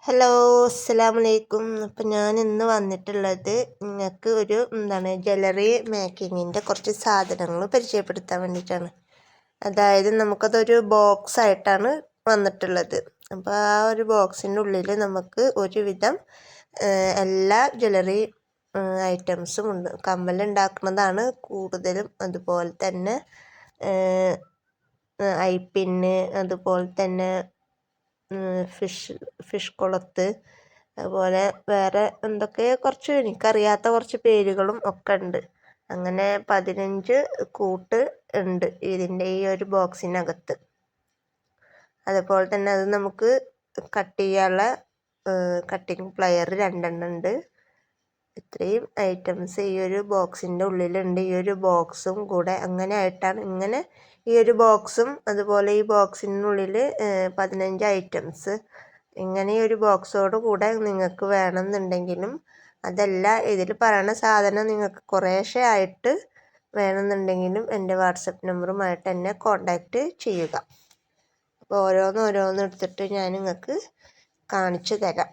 Hello, അസ്സലാമലൈക്കും. അപ്പം ഞാൻ ഇന്ന് വന്നിട്ടുള്ളത് നിങ്ങൾക്ക് ഒരു ജ്വല്ലറി മേക്കിങ്ങിൻ്റെ കുറച്ച് സാധനങ്ങൾ പരിചയപ്പെടുത്താൻ വേണ്ടിയിട്ടാണ്. അതായത് നമുക്കതൊരു ബോക്സ് ആയിട്ടാണ് വന്നിട്ടുള്ളത്. അപ്പോൾ ആ ഒരു ബോക്സിൻ്റെ ഉള്ളിൽ നമുക്ക് ഒരുവിധം എല്ലാ ജ്വല്ലറി ഐറ്റംസും ഉണ്ട്. കമ്മലുണ്ടാക്കുന്നതാണ് കൂടുതലും. അതുപോലെ തന്നെ ഐപ്പിന്ന്, അതുപോലെ തന്നെ ഫിഷ് കുളത്ത്, അതുപോലെ വേറെ എന്തൊക്കെയോ കുറച്ച് എനിക്കറിയാത്ത കുറച്ച് പേരുകളും ഒക്കെ ഉണ്ട്. അങ്ങനെ 15 കൂട്ട് ഉണ്ട് ഇതിൻ്റെ ഈ ഒരു ബോക്സിനകത്ത്. അതുപോലെ തന്നെ അത് നമുക്ക് കട്ട് ചെയ്യാനുള്ള കട്ടിങ് പ്ലയർ 2 ഉണ്ട്. ഇത്രയും ഐറ്റംസ് ഈ ഒരു ബോക്സിൻ്റെ ഉള്ളിലുണ്ട്. ഈ ഒരു ബോക്സും കൂടെ അങ്ങനെ ആയിട്ടാണ് ഇങ്ങനെ ഈ ഒരു ബോക്സും അതുപോലെ ഈ ബോക്സിനുള്ളിൽ 15 ഐറ്റംസ് ഇങ്ങനെ ഈ ഒരു ബോക്സോട് കൂടെ നിങ്ങൾക്ക് വേണമെന്നുണ്ടെങ്കിലും, അതല്ല ഇതിൽ പറയുന്ന സാധനം നിങ്ങൾക്ക് കുറേശ്ശെ ആയിട്ട് വേണമെന്നുണ്ടെങ്കിലും എൻ്റെ വാട്സപ്പ് നമ്പറുമായിട്ട് എന്നെ കോണ്ടാക്റ്റ് ചെയ്യുക. അപ്പോൾ ഓരോന്ന് എടുത്തിട്ട് ഞാൻ നിങ്ങൾക്ക് കാണിച്ചു തരാം.